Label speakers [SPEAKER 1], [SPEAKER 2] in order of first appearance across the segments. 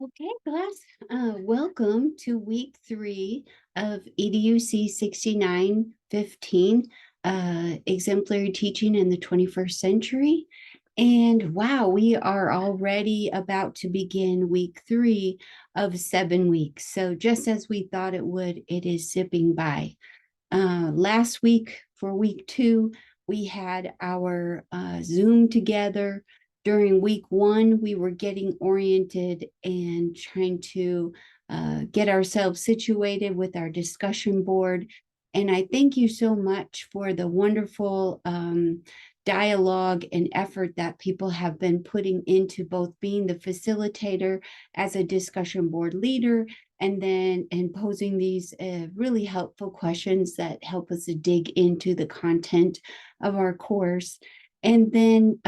[SPEAKER 1] Okay, class. Welcome to week 3 of EDUC 6915, exemplary teaching in the 21st century. And wow, we are already about to begin week 3 of 7 weeks. So just as we thought it would, it is zipping by. Last week for week 2, we had our Zoom together. During week 1, we were getting oriented and trying to get ourselves situated with our discussion board. And I thank you so much for the wonderful dialogue and effort that people have been putting into both being the facilitator as a discussion board leader and then posing these really helpful questions that help us to dig into the content of our course. And then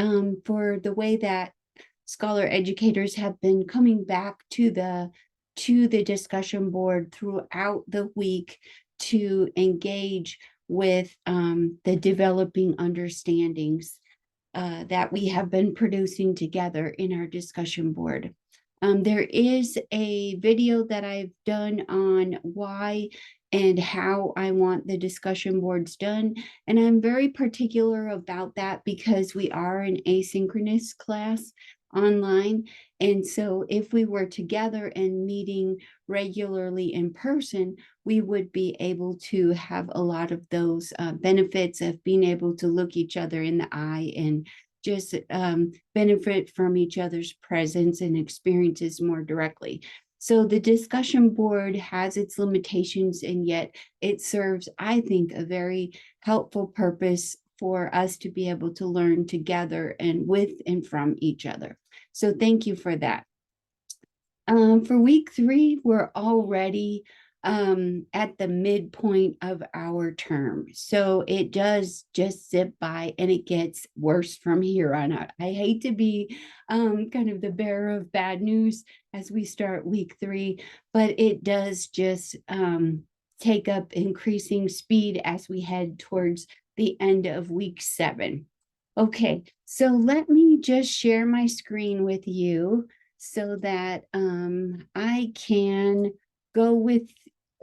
[SPEAKER 1] for the way that scholar educators have been coming back to the discussion board throughout the week to engage with the developing understandings that we have been producing together in our discussion board. There is a video that I've done on why and how I want the discussion boards done. And I'm very particular about that because we are an asynchronous class online. And so if we were together and meeting regularly in person, we would be able to have a lot of those benefits of being able to look each other in the eye and just benefit from each other's presence and experiences more directly. So the discussion board has its limitations, and yet it serves, I think, a very helpful purpose for us to be able to learn together and with and from each other. So thank you for that. For week 3, we're already at the midpoint of our term. So it does just zip by and it gets worse from here on out. I hate to be kind of the bearer of bad news as we start week 3, but it does just take up increasing speed as we head towards the end of week 7. Okay, so let me just share my screen with you so that I can go with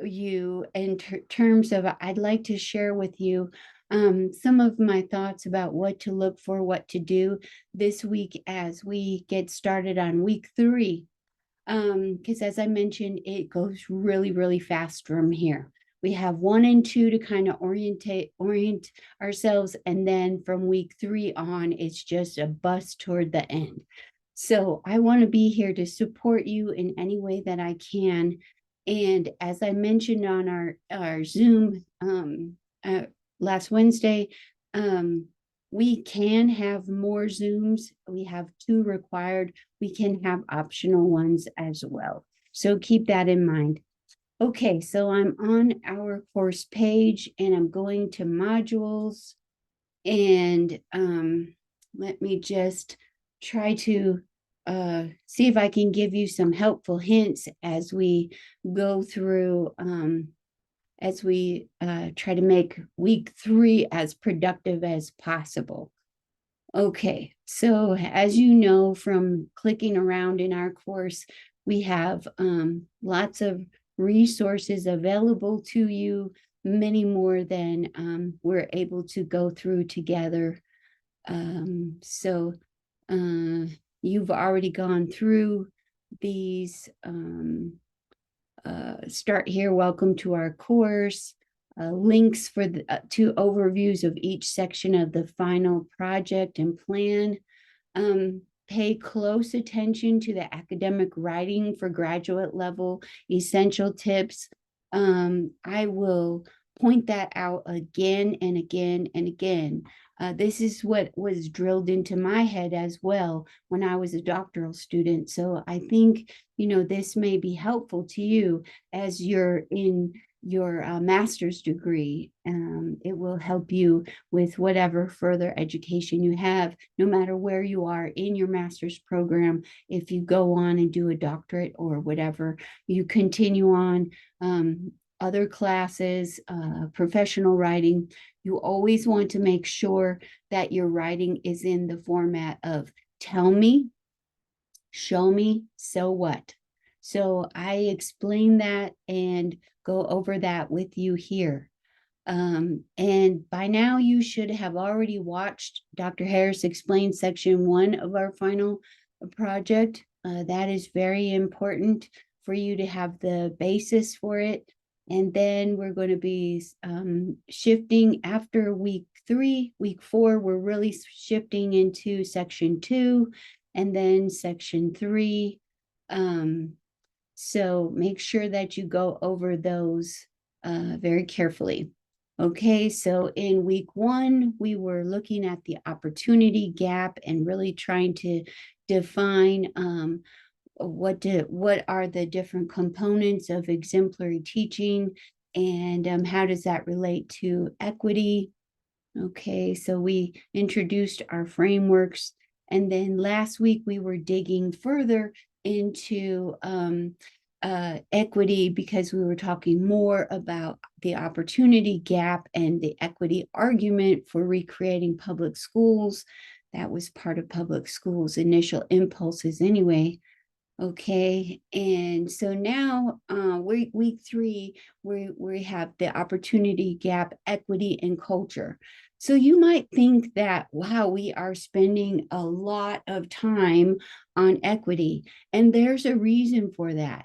[SPEAKER 1] you in terms of I'd like to share with you some of my thoughts about what to look for, what to do this week as we get started on week 3. Because as I mentioned, it goes really, really fast from here. We have 1 and 2 to kind of orient ourselves, and then from week 3 on, it's just a bus toward the end. So I want to be here to support you in any way that I can. And as I mentioned on our Zoom last Wednesday, we can have more Zooms. We have 2 required. We can have optional ones as well. So keep that in mind. Okay, so I'm on our course page and I'm going to modules. And let me just try to see if I can give you some helpful hints as we go through, as we try to make week 3 as productive as possible. Okay, so as you know from clicking around in our course, we have lots of resources available to you, many more than we're able to go through together. So you've already gone through these. Start here, welcome to our course. Links for the 2 overviews of each section of the final project and plan. Pay close attention to the academic writing for graduate level essential tips. I will point that out again and again and again. This is what was drilled into my head as well when I was a doctoral student. So I think, this may be helpful to you as you're in your master's degree. It will help you with whatever further education you have, no matter where you are in your master's program. If you go on and do a doctorate or whatever, you continue on other classes, professional writing, you always want to make sure that your writing is in the format of tell me, show me, so what. So I explain that and go over that with you here. And by now you should have already watched Dr. Harris explain section 1 of our final project. That is very important for you to have the basis for it. And then we're going to be shifting after week 3, week 4, we're really shifting into section 2 and then section 3. So make sure that you go over those very carefully. Okay, so in week 1, we were looking at the opportunity gap and really trying to define what are the different components of exemplary teaching, and how does that relate to equity. Okay, so we introduced our frameworks, and then last week we were digging further into equity because we were talking more about the opportunity gap and the equity argument for recreating public schools. That was part of public schools' initial impulses anyway. Okay, and so now week 3, we have the opportunity gap, equity, and culture. So you might think that, wow, we are spending a lot of time on equity, and there's a reason for that.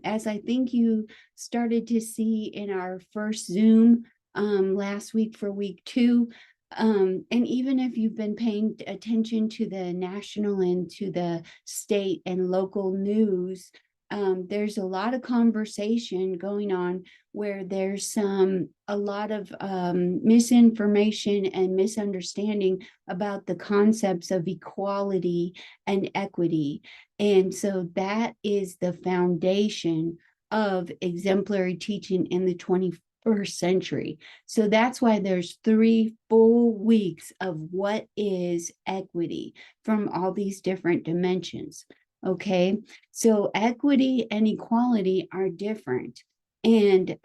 [SPEAKER 1] As I think you started to see in our first Zoom last week for week 2, and even if you've been paying attention to the national and to the state and local news, there's a lot of conversation going on where there's a lot of misinformation and misunderstanding about the concepts of equality and equity. And so that is the foundation of exemplary teaching in the 21st century. So that's why there's 3 full weeks of what is equity from all these different dimensions. Okay, so equity and equality are different. And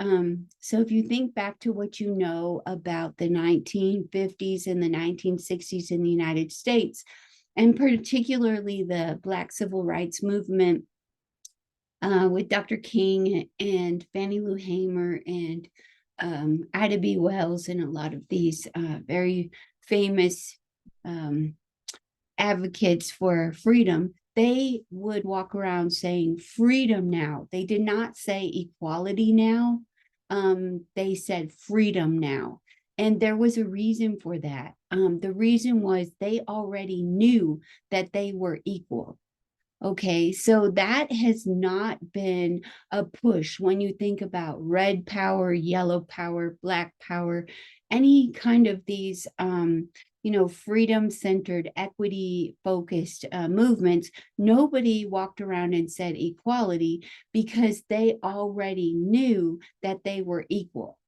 [SPEAKER 1] so if you think back to what you know about the 1950s and the 1960s in the United States, and particularly the Black Civil Rights Movement with Dr. King and Fannie Lou Hamer and Ida B. Wells and a lot of these very famous advocates for freedom, they would walk around saying freedom now. They did not say equality now. They said freedom now. And there was a reason for that. The reason was they already knew that they were equal. Okay, so that has not been a push when you think about red power, yellow power, black power, any kind of these, freedom-centered, equity-focused movements. Nobody walked around and said equality because they already knew that they were equal.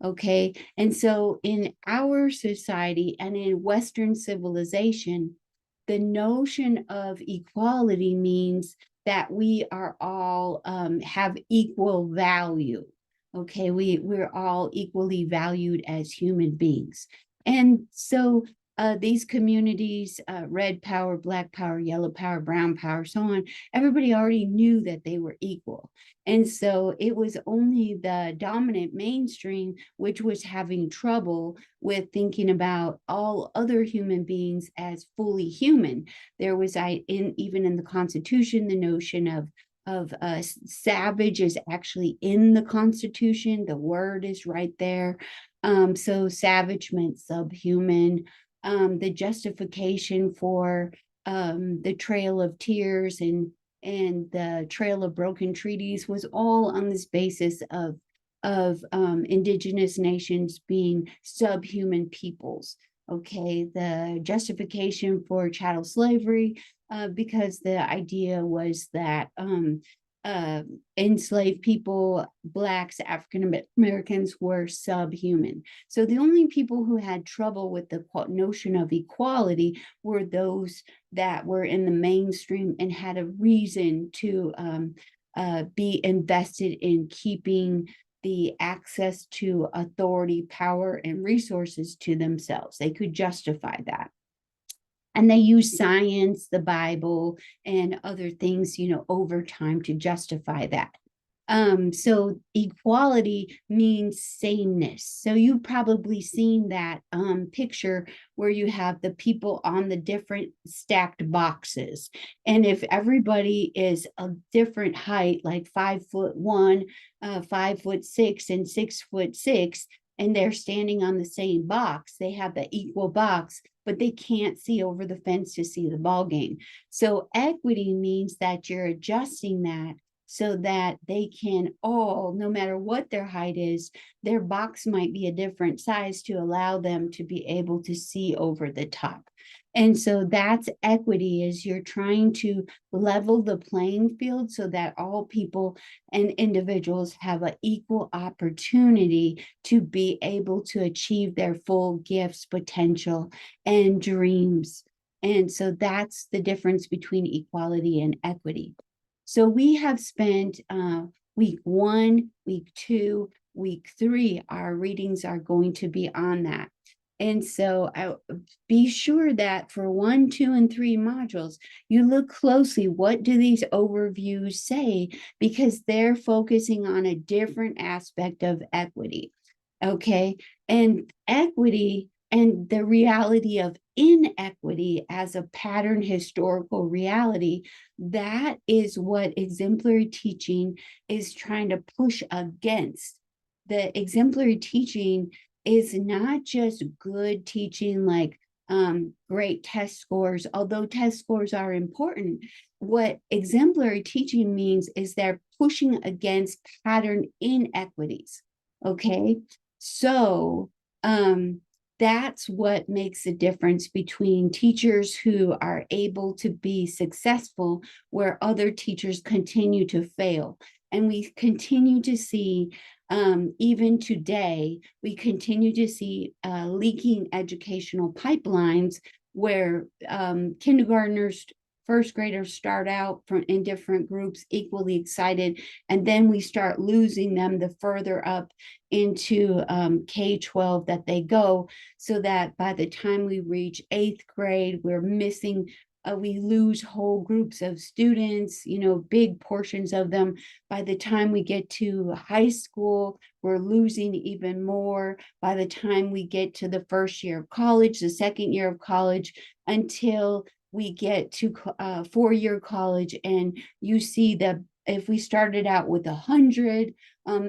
[SPEAKER 1] Okay, and so in our society and in Western civilization, the notion of equality means that we are all have equal value. Okay, we're all equally valued as human beings. And so these communities, red power, black power, yellow power, brown power, so on, everybody already knew that they were equal. And so it was only the dominant mainstream which was having trouble with thinking about all other human beings as fully human. There was even in the Constitution, the notion of savage is actually in the Constitution. The word is right there. So savage meant subhuman. The justification for the Trail of Tears and the Trail of Broken Treaties was all on this basis of indigenous nations being subhuman peoples. Okay, the justification for chattel slavery, because the idea was that enslaved people, Blacks, African Americans, were subhuman. So the only people who had trouble with the notion of equality were those that were in the mainstream and had a reason to be invested in keeping the access to authority, power, and resources to themselves. They could justify that. And they use science, the Bible, and other things, over time to justify that. So equality means sameness. So you've probably seen that picture where you have the people on the different stacked boxes. And if everybody is a different height, like 5'1", 5'6", and 6'6", and they're standing on the same box, they have the equal box, but they can't see over the fence to see the ball game. So equity means that you're adjusting that so that they can all, no matter what their height is, their box might be a different size to allow them to be able to see over the top. And so that's equity, is you're trying to level the playing field so that all people and individuals have an equal opportunity to be able to achieve their full gifts, potential, and dreams. And so that's the difference between equality and equity. So we have spent week 1, week 2, week 3, our readings are going to be on that. And so be sure that for 1, 2, and 3 modules, you look closely. What do these overviews say? Because they're focusing on a different aspect of equity. Okay. And equity and the reality of inequity as a pattern historical reality, that is what exemplary teaching is trying to push against. The exemplary teaching is not just good teaching, like great test scores, although test scores are important. What exemplary teaching means is they're pushing against pattern inequities. Okay. So that's what makes the difference between teachers who are able to be successful where other teachers continue to fail. And we continue to see, even today, we continue to see leaking educational pipelines where kindergartners, first graders start out in different groups equally excited, and then we start losing them the further up into K-12 that they go, so that by the time we reach 8th grade, we're missing, we lose whole groups of students, big portions of them. By the time we get to high school, we're losing even more. By the time we get to the first year of college, the second year of college, until we get to 4-year college, and you see that if we started out with 100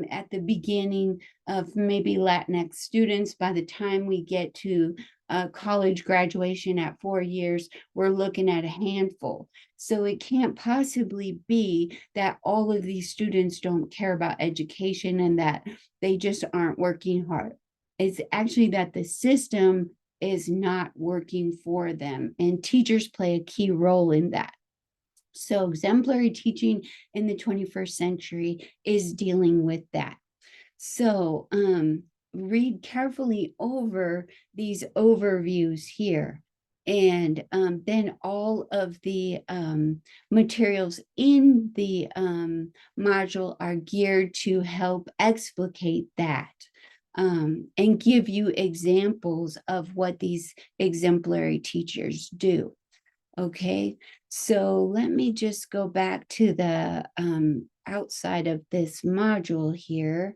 [SPEAKER 1] at the beginning of maybe Latinx students, by the time we get to college graduation at 4 years, we're looking at a handful. So it can't possibly be that all of these students don't care about education and that they just aren't working hard. It's actually that the system is not working for them, and teachers play a key role in that. So exemplary teaching in the 21st century is dealing with that. So read carefully over these overviews here. And then all of the materials in the module are geared to help explicate that. And give you examples of what these exemplary teachers do. Okay, so let me just go back to the outside of this module here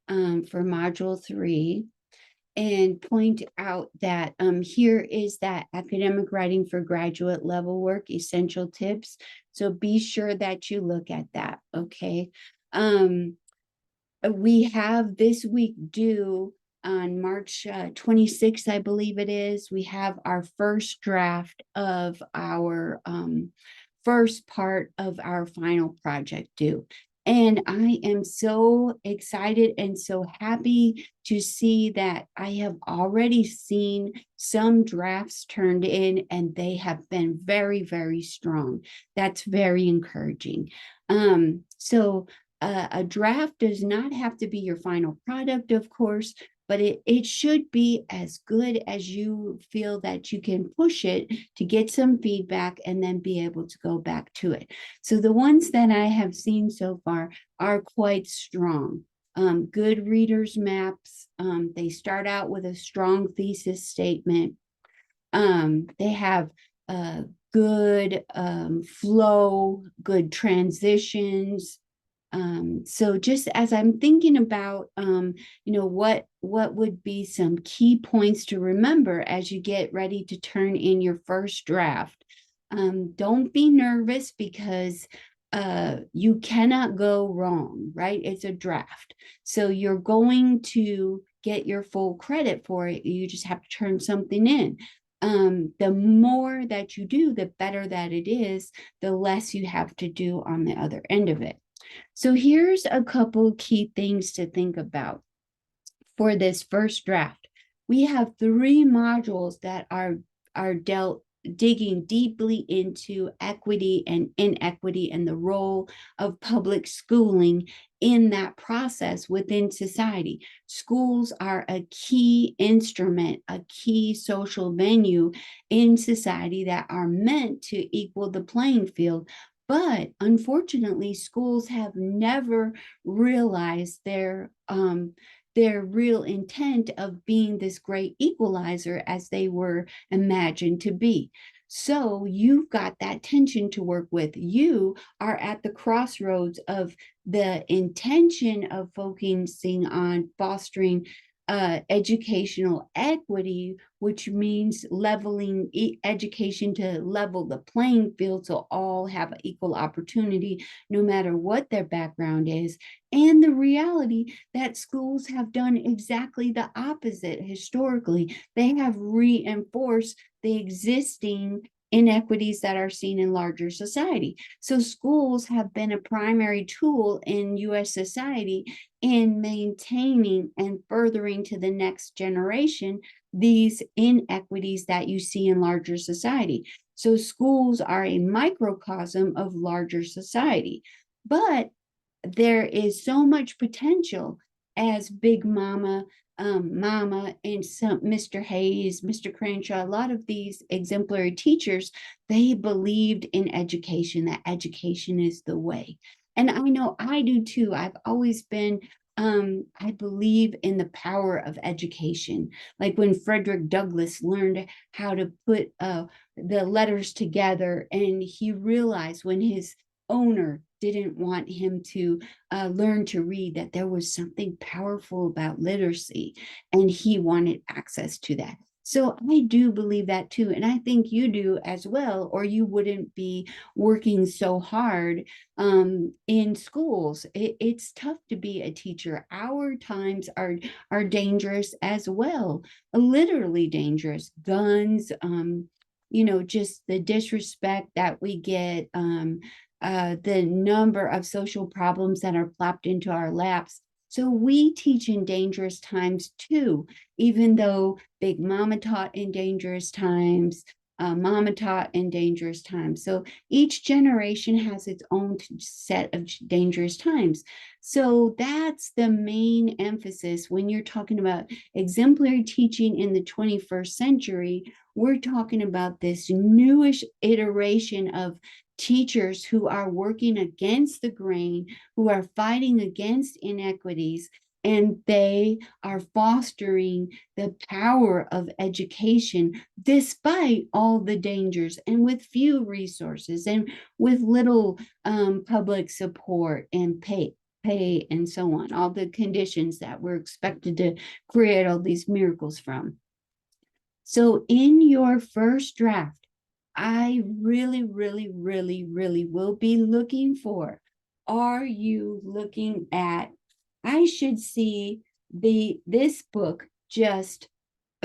[SPEAKER 1] for module 3 and point out that here is that academic writing for graduate level work essential tips. So be sure that you look at that, okay? We have this week due on March 26th, I believe it is. We have our first draft of our first part of our final project due. And I am so excited and so happy to see that I have already seen some drafts turned in, and they have been very, very strong. That's very encouraging. So a draft does not have to be your final product, of course, but it should be as good as you feel that you can push it to get some feedback and then be able to go back to it. So the ones that I have seen so far are quite strong. Good readers maps. They start out with a strong thesis statement. They have good flow, good transitions. So just as I'm thinking about, what would be some key points to remember as you get ready to turn in your first draft. Don't be nervous because you cannot go wrong, right? It's a draft. So you're going to get your full credit for it. You just have to turn something in. The more that you do, the better that it is, the less you have to do on the other end of it. So here's a couple key things to think about for this first draft. We have 3 modules that are digging deeply into equity and inequity and the role of public schooling in that process within society. Schools are a key instrument, a key social venue in society that are meant to equal the playing field. But unfortunately, schools have never realized their real intent of being this great equalizer as they were imagined to be. So you've got that tension to work with. You are at the crossroads of the intention of focusing on fostering educational equity, which means leveling education to level the playing field so all have equal opportunity, no matter what their background is. And the reality that schools have done exactly the opposite historically. They have reinforced the existing inequities that are seen in larger society. So schools have been a primary tool in US society in maintaining and furthering to the next generation these inequities that you see in larger society. So schools are a microcosm of larger society. But there is so much potential as Big Mama, Mama, and Mr. Hayes, Mr. Crenshaw, a lot of these exemplary teachers, they believed in education, that education is the way. And I know I do too. I've always been, I believe in the power of education. Like when Frederick Douglass learned how to put the letters together, and he realized when his owner didn't want him to learn to read, that there was something powerful about literacy, and he wanted access to that. So I do believe that too. And I think you do as well, or you wouldn't be working so hard in schools. It's tough to be a teacher. Our times are dangerous as well, literally dangerous. Guns, just the disrespect that we get, the number of social problems that are plopped into our laps. So we teach in dangerous times too, even though Big Mama taught in dangerous times, Mama taught in dangerous times. So each generation has its own set of dangerous times. So that's the main emphasis when you're talking about exemplary teaching in the 21st century. We're talking about this newish iteration of teachers who are working against the grain, who are fighting against inequities, and they are fostering the power of education despite all the dangers and with few resources and with little public support and pay and so on, all the conditions that we're expected to create all these miracles from. So in your first draft, I really, really, really, really will be looking for, are you looking at, I should see this book just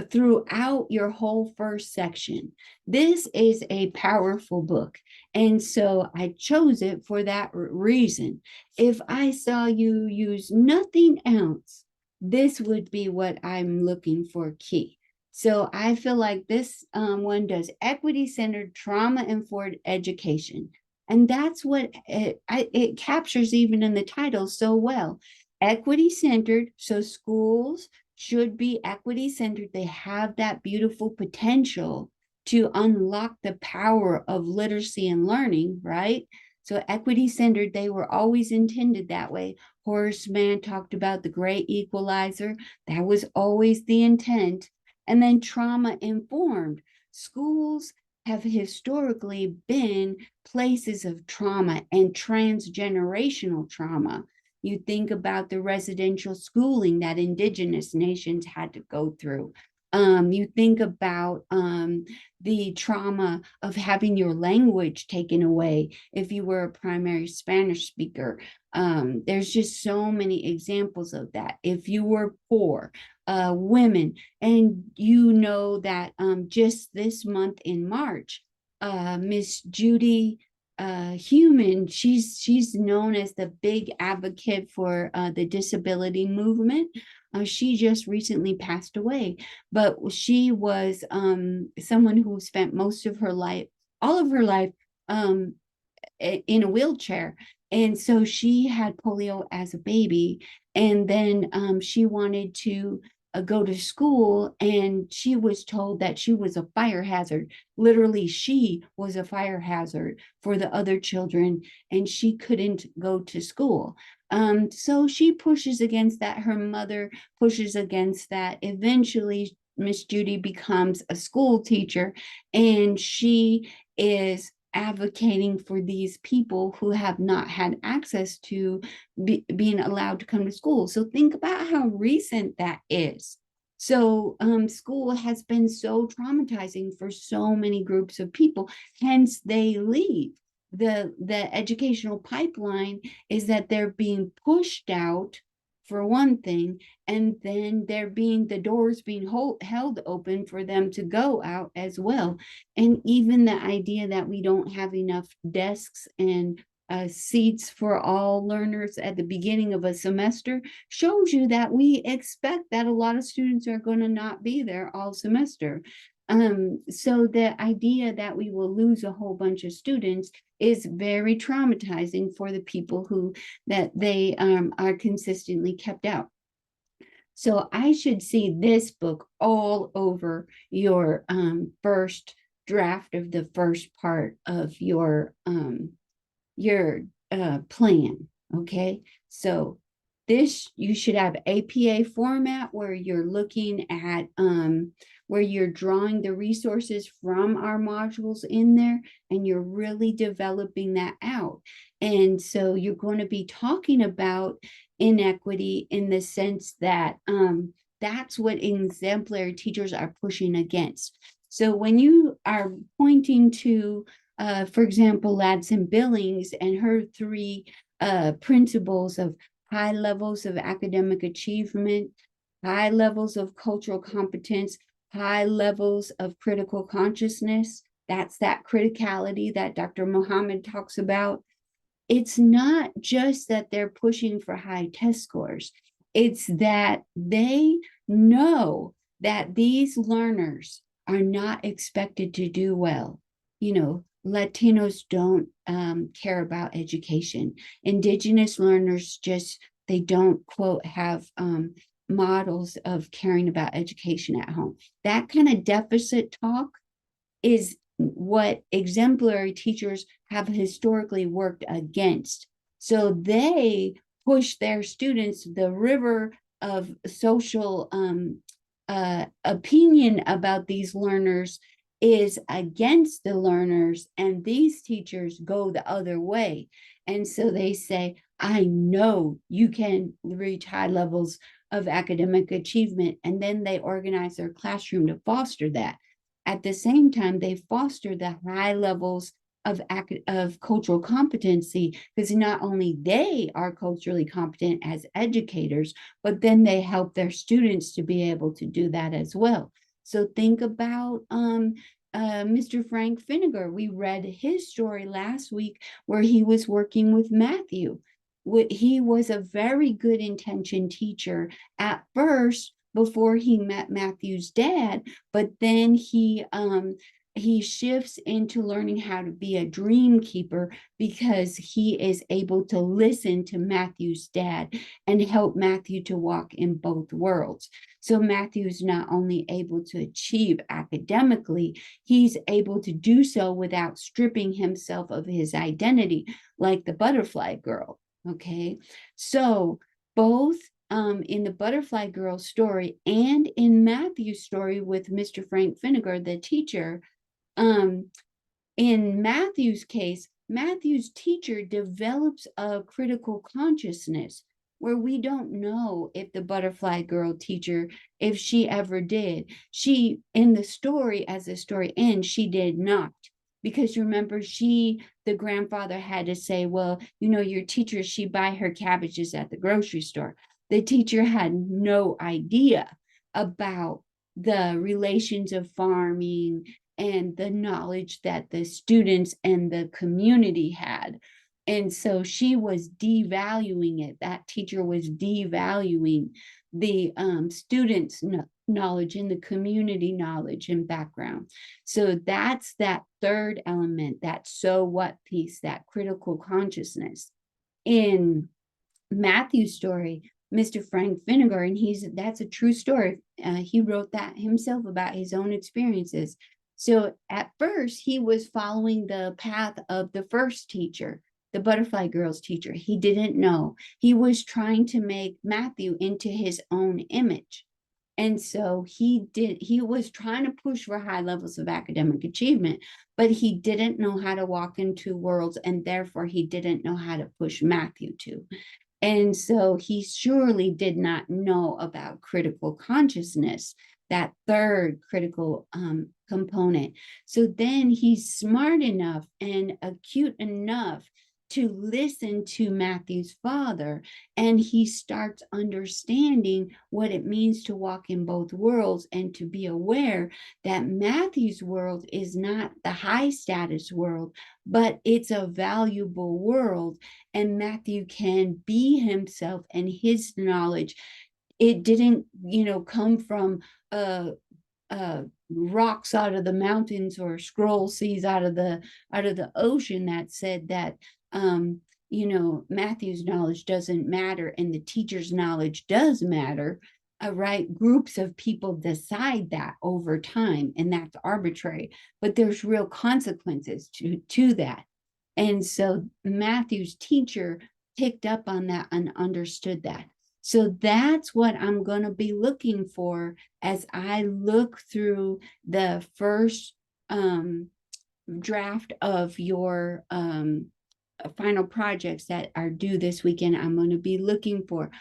[SPEAKER 1] throughout your whole first section. This is a powerful book. And so I chose it for that reason. If I saw you use nothing else, this would be what I'm looking for key. So I feel like this one does equity-centered, trauma-informed education. And that's what it captures even in the title so well. Equity-centered, so schools should be equity centered. They have that beautiful potential to unlock the power of literacy and learning, right? So equity centered, they were always intended that way. Horace Mann talked about the great equalizer. That was always the intent. And then trauma informed. Schools have historically been places of trauma and transgenerational trauma. You think about the residential schooling that indigenous nations had to go through. You think about the trauma of having your language taken away if you were a primary Spanish speaker. There's just so many examples of that. If you were poor, women, and you know that just this month in March, Miss Judy Human, she's known as the big advocate for the disability movement. She just recently passed away, but she was someone who spent most of her life, all of her life, um, in a wheelchair. And so she had polio as a baby. And then she wanted to go to school, and she was told that she was a fire hazard. Literally, she was a fire hazard for the other children, and she couldn't go to school. So she pushes against that. Her mother pushes against that. Eventually, Miss Judy becomes a school teacher, and she is advocating for these people who have not had access to being allowed to come to school. So think about how recent that is. So school has been so traumatizing for so many groups of people, hence they leave. The educational pipeline is that they're being pushed out for one thing, and then the doors being held open for them to go out as well. And even the idea that we don't have enough desks and seats for all learners at the beginning of a semester shows you that we expect that a lot of students are going to not be there all semester. So the idea that we will lose a whole bunch of students is very traumatizing for the people who that they are consistently kept out. So I should see this book all over your first draft of the first part of your plan. Okay, so this, you should have APA format where you're looking at where you're drawing the resources from our modules in there, and you're really developing that out. And so you're going to be talking about inequity in the sense that that's what exemplary teachers are pushing against. So when you are pointing to for example, Ladson Billings and her three principles of high levels of academic achievement, high levels of cultural competence, high levels of critical consciousness. That's that criticality that Dr. Mohammed talks about. It's not just that they're pushing for high test scores, it's that they know that these learners are not expected to do well. You know, Latinos don't care about education. Indigenous learners just, they don't, quote, have models of caring about education at home. That kind of deficit talk is what exemplary teachers have historically worked against. So they push their students, the river of social opinion about these learners is against the learners, and these teachers go the other way. And so they say, I know you can reach high levels of academic achievement. And then they organize their classroom to foster that. At the same time, they foster the high levels of cultural competency, because not only they are culturally competent as educators, but then they help their students to be able to do that as well. So think about Mr. Frank Finnegar. We read his story last week where he was working with Matthew. He was a very good intentioned teacher at first before he met Matthew's dad, but then he shifts into learning how to be a dream keeper because he is able to listen to Matthew's dad and help Matthew to walk in both worlds. So Matthew's not only able to achieve academically, he's able to do so without stripping himself of his identity, like the butterfly girl. Okay, so both in the butterfly girl story and in Matthew's story with Mr. Frank Finnegar, the teacher, In Matthew's case, Matthew's teacher develops a critical consciousness where we don't know if the butterfly girl teacher, if she ever did. She, in the story, as the story ends, she did not. Because remember, the grandfather had to say, well, your teacher, she buy her cabbages at the grocery store. The teacher had no idea about the relations of farming and the knowledge that the students and the community had. And so she was devaluing it. That teacher was devaluing the students' knowledge and the community knowledge and background. So that's that third element, that so what piece, that critical consciousness. In Matthew's story, Mr. Frank Vinegar, and that's a true story. He wrote that himself about his own experiences. So at first, he was following the path of the first teacher, the butterfly girl's teacher. He didn't know. He was trying to make Matthew into his own image. And so he was trying to push for high levels of academic achievement, but he didn't know how to walk in two worlds, and therefore he didn't know how to push Matthew to. And so he surely did not know about critical consciousness, that third critical component. So then he's smart enough and acute enough to listen to Matthew's father, and he starts understanding what it means to walk in both worlds and to be aware that Matthew's world is not the high status world, but it's a valuable world, and Matthew can be himself, and his knowledge, it didn't come from rocks out of the mountains or scroll seas out of the ocean that said that Matthew's knowledge doesn't matter and the teacher's knowledge does matter. Right, groups of people decide that over time, and that's arbitrary, but there's real consequences to that. And so Matthew's teacher picked up on that and understood that. So that's what I'm going to be looking for as I look through the first draft of your final projects that are due this weekend. I'm going to be looking for,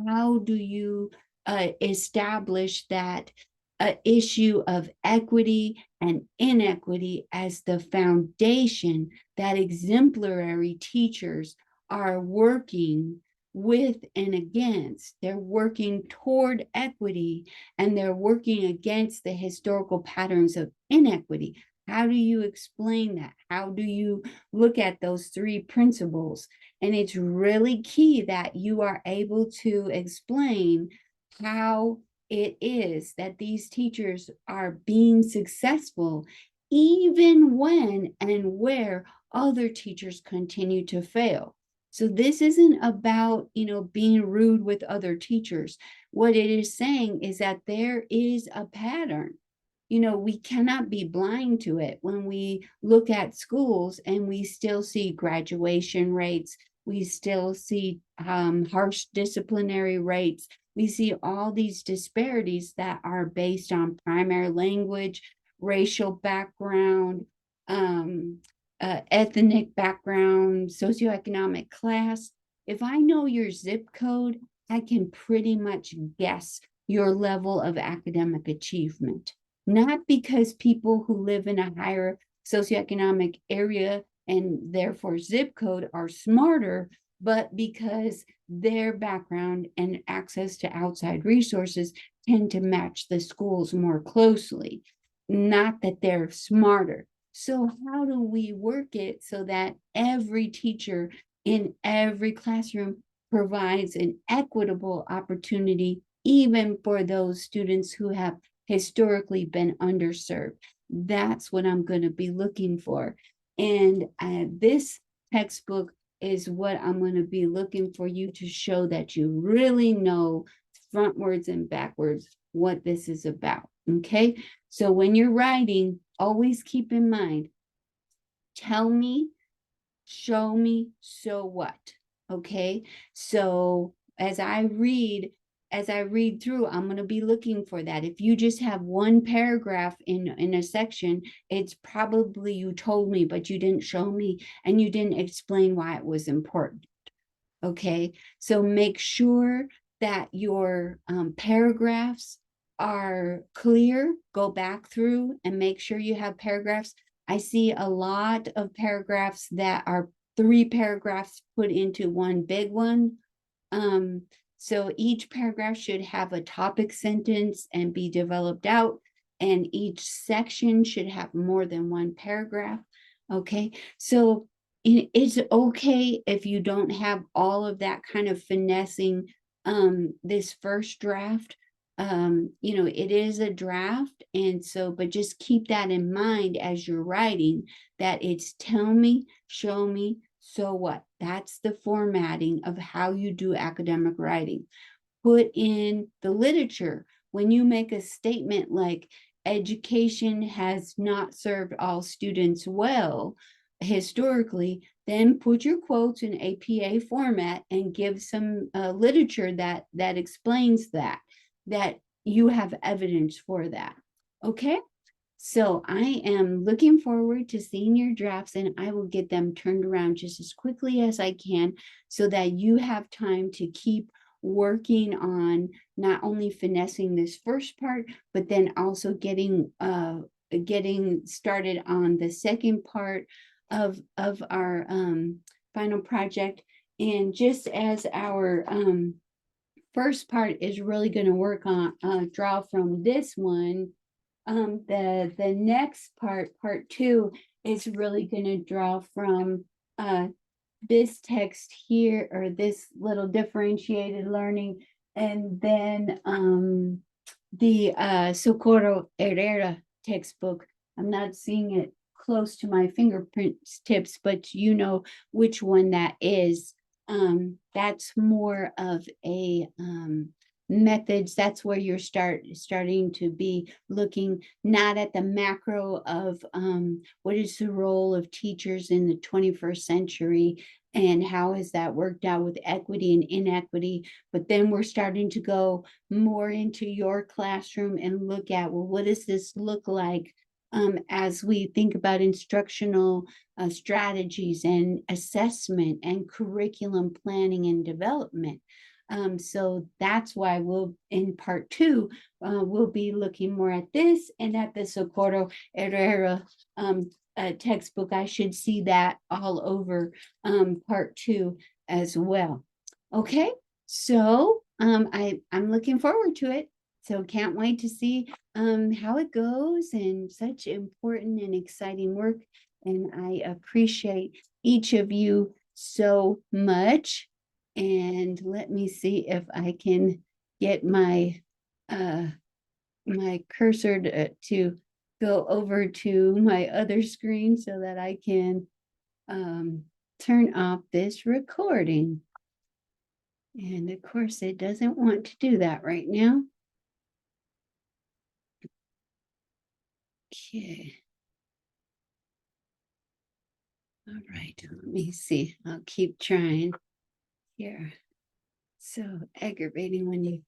[SPEAKER 1] how do you establish that issue of equity and inequity as the foundation that exemplary teachers are working with and against. They're working toward equity and they're working against the historical patterns of inequity. How do you explain that? How do you look at those three principles? And it's really key that you are able to explain how it is that these teachers are being successful, even when and where other teachers continue to fail. So this isn't about, being rude with other teachers. What it is saying is that there is a pattern. We cannot be blind to it. When we look at schools and we still see graduation rates, we still see harsh disciplinary rates, we see all these disparities that are based on primary language, racial background, ethnic background, socioeconomic class. If I know your zip code, I can pretty much guess your level of academic achievement. Not because people who live in a higher socioeconomic area and therefore zip code are smarter, but because their background and access to outside resources tend to match the schools more closely, not that they're smarter. So how do we work it so that every teacher in every classroom provides an equitable opportunity, even for those students who have historically been underserved? That's what I'm going to be looking for. And this textbook is what I'm going to be looking for you to show that you really know frontwards and backwards what this is about. Okay, so when you're writing, always keep in mind, tell me, show me, so what? Okay, so as I read as I read through, I'm going to be looking for that. If you just have one paragraph in a section, it's probably you told me, but you didn't show me and you didn't explain why it was important. Okay, so make sure that your paragraphs are clear. Go back through and make sure you have paragraphs. I see a lot of paragraphs that are 3 paragraphs put into one big one. So each paragraph should have a topic sentence and be developed out, and each section should have more than one paragraph. Okay, so it's okay if you don't have all of that kind of finessing this first draft. It is a draft, and so, but just keep that in mind as you're writing, that it's tell me, show me, so what? That's the formatting of how you do academic writing. Put in the literature. When you make a statement like education has not served all students well historically, then put your quotes in APA format and give some literature that explains that you have evidence for that. Okay. So I am looking forward to seeing your drafts, and I will get them turned around just as quickly as I can so that you have time to keep working on not only finessing this first part, but then also getting started on the second part of our final project. And just as our first part is really going to work on draw from this one, the next part 2, is really going to draw from this text here, or this little differentiated learning, and then the Socorro Herrera textbook. I'm not seeing it close to my fingerprints tips, but you know which one that is. That's more of a methods. That's where you're starting to be looking not at the macro of what is the role of teachers in the 21st century and how has that worked out with equity and inequity, but then we're starting to go more into your classroom and look at, well, what does this look like as we think about instructional strategies and assessment and curriculum planning and development. So that's why we'll, in part 2, we'll be looking more at this and at the Socorro Herrera textbook. I should see that all over part 2 as well. Okay, so I'm looking forward to it. So can't wait to see how it goes, and such important and exciting work. And I appreciate each of you so much. And let me see if I can get my my cursor to go over to my other screen so that I can turn off this recording. And of course, it doesn't want to do that right now. Okay. All right, let me see. I'll keep trying here. So aggravating when you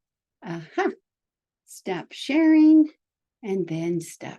[SPEAKER 1] stop sharing and then stop